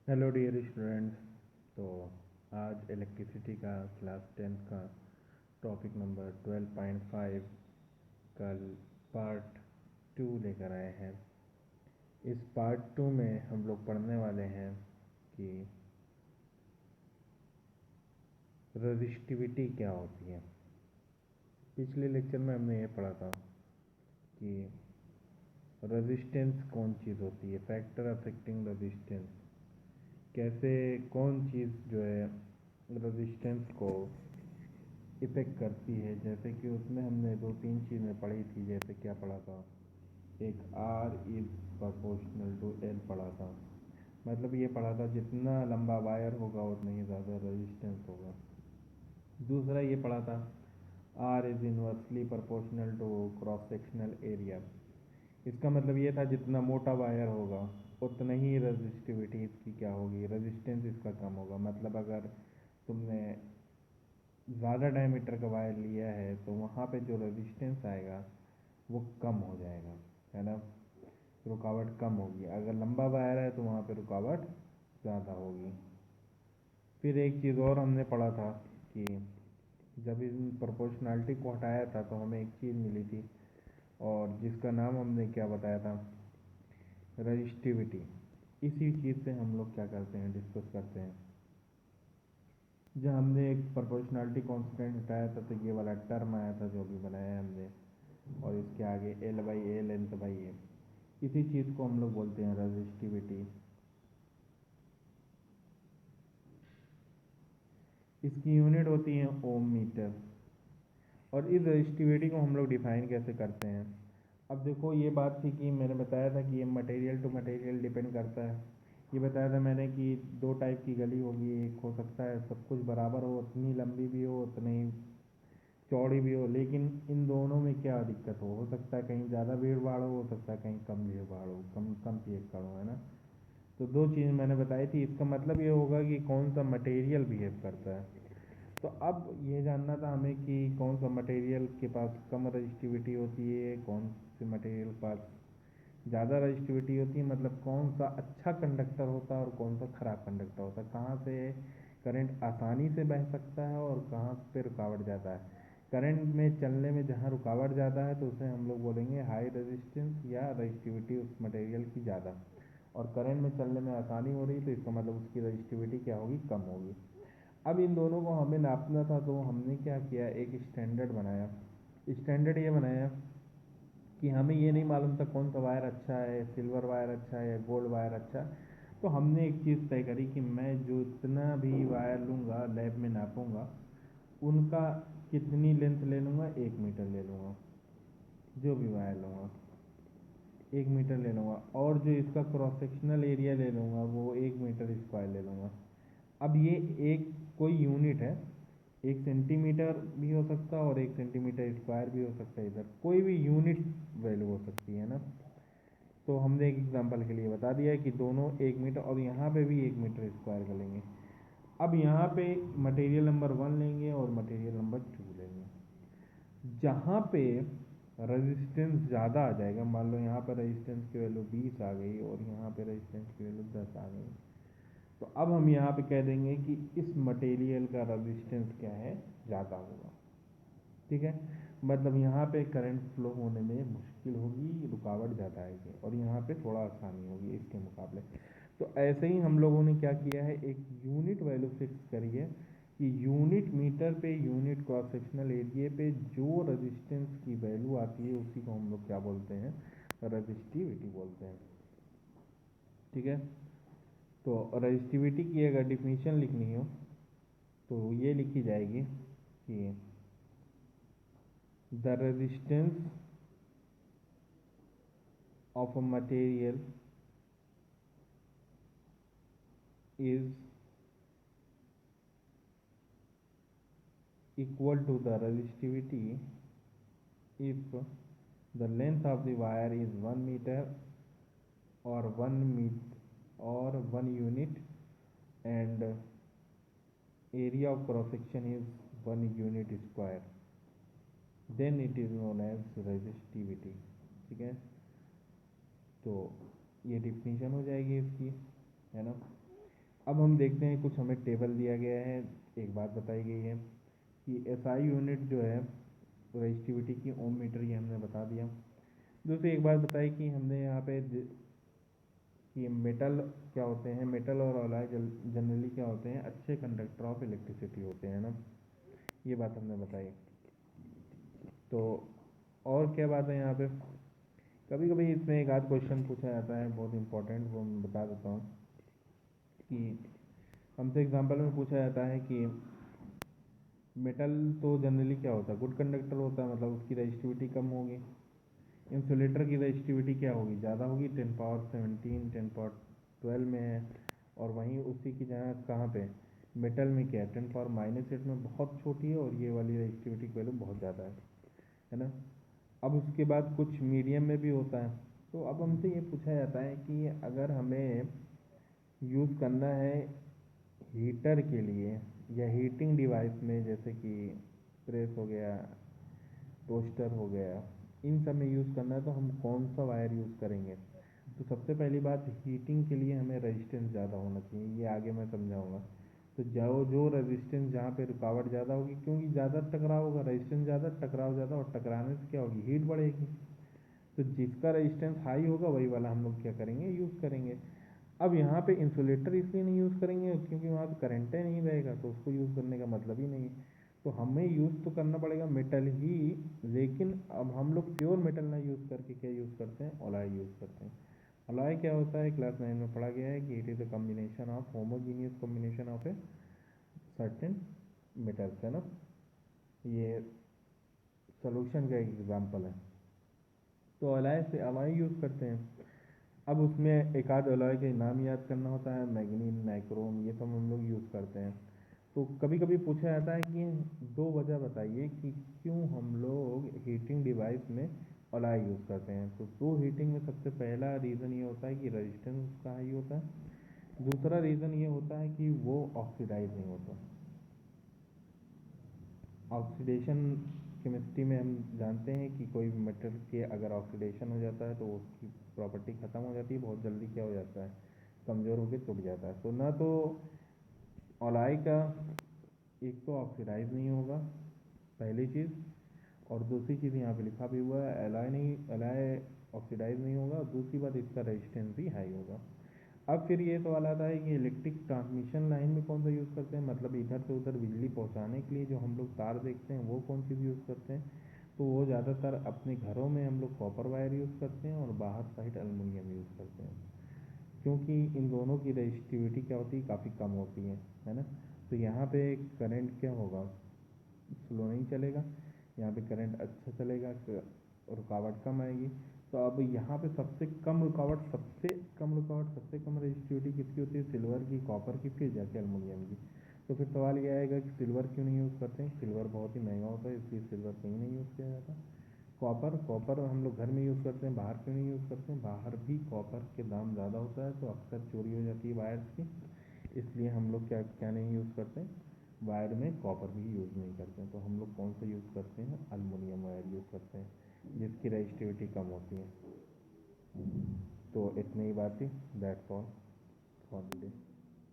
Hello dear students. तो आज electricity का क्लास 10 का टॉपिक नंबर 12.5 का पार्ट 2 लेकर आए हैं। इस पार्ट 2 में हम लोग पढ़ने वाले हैं कि रेजिस्टिविटी क्या होती है। पिछले लेक्चर में हमने ये पढ़ा था कि रेजिस्टेंस कौन चीज़ होती है, फैक्टर अफेक्टिंग रेजिस्टेंस, कैसे कौन चीज़ जो है रेजिस्टेंस को इफेक्ट करती है। जैसे कि उसमें हमने दो तीन चीज़ें पढ़ी थी। जैसे क्या पढ़ा था, एक R is proportional to L पढ़ा था। मतलब ये पढ़ा था जितना लंबा वायर होगा उतना ही ज़्यादा रेजिस्टेंस होगा। दूसरा ये पढ़ा था R is inversely proportional to cross sectional area. इसका मतलब ये था जितना मोटा वायर होगा उतना ही रेजिस्टिविटी इसकी क्या होगी, रेजिस्टेंस इसका कम होगा। मतलब अगर तुमने ज़्यादा डायमीटर का वायर लिया है तो वहाँ पे जो रेजिस्टेंस आएगा वो कम हो जाएगा, है ना। रुकावट कम होगी। अगर लंबा वायर है तो वहाँ पे रुकावट ज़्यादा होगी। फिर एक चीज़ और हमने पढ़ा था कि जब इन प्रोपोर्शनैलिटी को हटाया था तो हमें एक चीज़ मिली थी और जिसका नाम हमने क्या बताया था, रजिस्टिविटी। इसी चीज़ से हम लोग क्या करते हैं, डिस्कस करते हैं। जब हमने एक प्रोपोर्शनैलिटी कांस्टेंट हटाया था तो ये वाला टर्म आया था जो भी बनाया है हमने, और इसके आगे L/A लेंथ बाई ए। इसी चीज़ को हम लोग बोलते हैं रजिस्टिविटी। इसकी यूनिट होती है ओम मीटर। और इस रजिस्टिविटी को हम लोग डिफाइन कैसे करते हैं। अब देखो, ये बात थी कि मैंने बताया था कि ये मटेरियल टू मटेरियल डिपेंड करता है। ये बताया था मैंने कि दो टाइप की गली होगी। एक हो सकता है सब कुछ बराबर हो, उतनी लंबी भी हो उतनी चौड़ी भी हो, लेकिन इन दोनों में क्या दिक्कत हो सकता है कहीं ज़्यादा भीड़ भाड़ हो सकता है कहीं कम भीड़ भाड़ हो, कम कम पियक्कड़ हो, है ना। तो दो चीज़ मैंने बताई थी। इसका मतलब ये होगा कि कौन सा मटेरियल बिहेव करता है। तो अब ये जानना था हमें कि कौन सा मटेरियल के पास कम रजिस्टिविटी होती है, कौन से मटेरियल के पास ज़्यादा रजिस्टिविटी होती है। मतलब कौन सा अच्छा कंडक्टर होता है और कौन सा खराब कंडक्टर होता है, कहाँ से करंट आसानी से बह सकता है और कहाँ पे रुकावट ज़्यादा है। करंट में चलने में जहाँ रुकावट ज़्यादा है तो उसे हम लोग बोलेंगे हाई रेजिस्टेंस या रजिस्टिविटी उस मटेरियल की ज़्यादा। और करंट में चलने में आसानी हो रही तो इसका मतलब उसकी रजिस्टिविटी क्या होगी, कम होगी। अब इन दोनों को हमें नापना था तो हमने क्या किया, एक स्टैंडर्ड बनाया। स्टैंडर्ड ये बनाया कि हमें ये नहीं मालूम था कौन सा वायर अच्छा है, सिल्वर वायर अच्छा है या गोल्ड वायर अच्छा है। तो हमने एक चीज़ तय करी कि मैं जो इतना भी वायर लूँगा लैब में नापूंगा उनका कितनी लेंथ ले लूँगा, 1 मीटर ले लूँगा। जो भी वायर लूँगा 1 मीटर ले लूँगा, और जो इसका क्रॉस सेक्शनल एरिया ले लूँगा वो 1 मीटर स्क्वायर ले लूँगा। अब ये एक कोई यूनिट है, 1 सेंटीमीटर भी हो सकता है और 1 सेंटीमीटर स्क्वायर भी हो सकता है। इधर कोई भी यूनिट वैल्यू हो सकती है ना। तो हमने एक एग्जांपल के लिए बता दिया है कि दोनों 1 मीटर, और यहाँ पे भी 1 मीटर स्क्वायर का लेंगे। अब यहाँ पे मटेरियल नंबर 1 लेंगे और मटेरियल नंबर 2 लेंगे। जहाँ पे रेजिस्टेंस ज़्यादा आ जाएगा, मान लो यहाँ पर रेजिस्टेंस की वैल्यू 20 आ गई और यहाँ पे रेजिस्टेंस की वैल्यू 10 आ गई, तो अब हम यहाँ पे कह देंगे कि इस मटेरियल का रेजिस्टेंस क्या है, ज़्यादा होगा। ठीक है, मतलब यहाँ पे करंट फ्लो होने में मुश्किल होगी, रुकावट ज़्यादा आएगी, और यहाँ पे थोड़ा आसानी होगी इसके मुकाबले। तो ऐसे ही हम लोगों ने क्या किया है, एक यूनिट वैल्यू फिक्स करी है कि यूनिट मीटर पे यूनिट क्रॉस सेक्शनल एरिया पे जो रेजिस्टेंस की वैल्यू आती है उसी को हम लोग क्या बोलते हैं, रजिस्टिविटी बोलते हैं। ठीक है, तो रजिस्टिविटी की अगर डिफिनीशन लिखनी हो तो ये लिखी जाएगी कि the resistance of a material is equal to the resistivity if the length of the wire is 1 meter or 1 unit and area of cross section is 1 unit square, then it is known as resistivity। ठीक है, तो ये definition हो जाएगी इसकी, है ना। अब हम देखते हैं, कुछ हमें टेबल दिया गया है, एक बात बताई गई है कि एसआई यूनिट जो है रेजिस्टिविटी की ओम मीटर, ये हमने बता दिया। दूसरी एक बात बताई कि हमने यहाँ पे कि मेटल क्या होते हैं, मेटल और अलॉय जनरली क्या होते हैं, अच्छे कंडक्टर ऑफ इलेक्ट्रिसिटी होते हैं ना, ये बात हमने बताई। तो और क्या बात है यहाँ पे, कभी कभी इसमें एक आध क्वेश्चन पूछा जाता है बहुत इंपॉर्टेंट, वो मैं बता देता हूँ कि हमसे एग्जांपल में पूछा जाता है कि मेटल तो जनरली क्या होता है, गुड कंडक्टर होता है, मतलब उसकी रेजिस्टिविटी कम होगी। इंसुलेटर की रेजिस्टिविटी क्या होगी, ज़्यादा होगी, 10^17 10^12 में है। और वहीं उसी की जगह कहाँ पे मेटल में क्या है, 10^-8 में बहुत छोटी है, और ये वाली रेजिस्टिविटी की वैल्यू बहुत ज़्यादा है ना। अब उसके बाद कुछ मीडियम में भी होता है। तो अब हमसे ये पूछा जाता है कि अगर हमें यूज़ करना है हीटर के लिए या हीटिंग डिवाइस में, जैसे कि प्रेस हो गया, टोस्टर हो गया, इन सब में यूज़ करना है, तो हम कौन सा वायर यूज़ करेंगे। तो सबसे पहली बात, हीटिंग के लिए हमें रेजिस्टेंस ज़्यादा होना चाहिए, ये आगे मैं समझाऊंगा। तो जो रेजिस्टेंस जहाँ पे रुकावट ज़्यादा होगी, क्योंकि ज़्यादा टकराव होगा, रेजिस्टेंस ज़्यादा, टकराव ज़्यादा, और टकराने से क्या होगी, हीट बढ़ेगी। तो जिसका रेजिस्टेंस हाई होगा वही वाला हम लोग क्या करेंगे, यूज़ करेंगे। अब यहाँ पे इंसुलेटर इसलिए नहीं यूज़ करेंगे क्योंकि वहाँ पे करंट ही नहीं रहेगा, तो उसको यूज़ करने का मतलब ही नहीं है। तो हमें यूज़ तो करना पड़ेगा मेटल ही, लेकिन अब हम लोग प्योर मेटल ना यूज़ करके क्या यूज़ करते हैं, अलॉय यूज़ करते हैं। अलॉय क्या होता है, क्लास 9 में पढ़ा गया है कि it is a combination of homogeneous combination of a certain metals, है ना। ये सोल्यूशन का एक एग्जाम्पल है। तो अलॉय से अलॉय यूज़ करते हैं। अब उसमें एक आध अलॉय के नाम याद करना होता है, मैग्नीन, नाइक्रोम, ये सब हम लोग यूज़ करते हैं। तो कभी कभी पूछा जाता है कि दो वजह बताइए कि क्यों हम लोग हीटिंग डिवाइस में अलॉय यूज़ करते हैं। तो दो हीटिंग में सबसे पहला रीज़न ये होता है कि रेजिस्टेंस उसका हाई होता है। दूसरा रीज़न ये होता है कि वो ऑक्सीडाइज नहीं होता। ऑक्सीडेशन केमिस्ट्री में हम जानते हैं कि कोई भी मेटल के अगर ऑक्सीडेशन हो जाता है तो उसकी प्रॉपर्टी ख़त्म हो जाती है, बहुत जल्दी क्या हो जाता है, कमज़ोर होकर टूट जाता है। तो ना तो अलॉय का एक तो ऑक्सीडाइज नहीं होगा, पहली चीज़, और दूसरी चीज़ यहाँ पे लिखा भी हुआ है एलॉय नहीं, एलॉय ऑक्सीडाइज नहीं होगा, और दूसरी बात इसका रेजिस्टेंस भी हाई होगा। अब फिर ये सवाल आता है कि इलेक्ट्रिक ट्रांसमिशन लाइन में कौन सा यूज़ करते हैं, मतलब इधर से उधर बिजली पहुंचाने के लिए जो हम लोग तार देखते हैं वो कौन सी यूज़ करते हैं। तो वो ज़्यादातर अपने घरों में हम लोग कॉपर वायर यूज़ करते हैं, और बाहर साइड एल्युमिनियम यूज़ करते हैं, क्योंकि इन दोनों की रेजिस्टिविटी क्या होती है, काफ़ी कम होती है ना। तो यहाँ पे करंट क्या होगा, स्लो नहीं चलेगा, यहाँ पे करंट अच्छा चलेगा, रुकावट कम आएगी। तो अब यहाँ पे सबसे कम रेजिस्टिविटी किसकी होती है, सिल्वर की, कॉपर की, फिर जाके एल्युमिनियम की। तो फिर सवाल ये आएगा कि सिल्वर क्यों नहीं यूज़ करते हैं, सिल्वर बहुत ही महंगा होता है, इसलिए सिल्वर कहीं नहीं यूज़ किया जाता। कॉपर हम लोग घर में यूज़ करते हैं, बाहर क्यों नहीं यूज़ करते हैं, बाहर भी कॉपर के दाम ज़्यादा होता है, तो अक्सर चोरी हो जाती है वायर्स की, इसलिए हम लोग क्या क्या नहीं यूज़ करते हैं, वायर में कॉपर भी यूज़ नहीं करते हैं। तो हम लोग कौन सा यूज़ करते हैं, एल्युमिनियम वायर यूज़ करते हैं, जिसकी रेजिस्टिविटी कम होती है। तो इतनी ही बात थी, that's all for the day.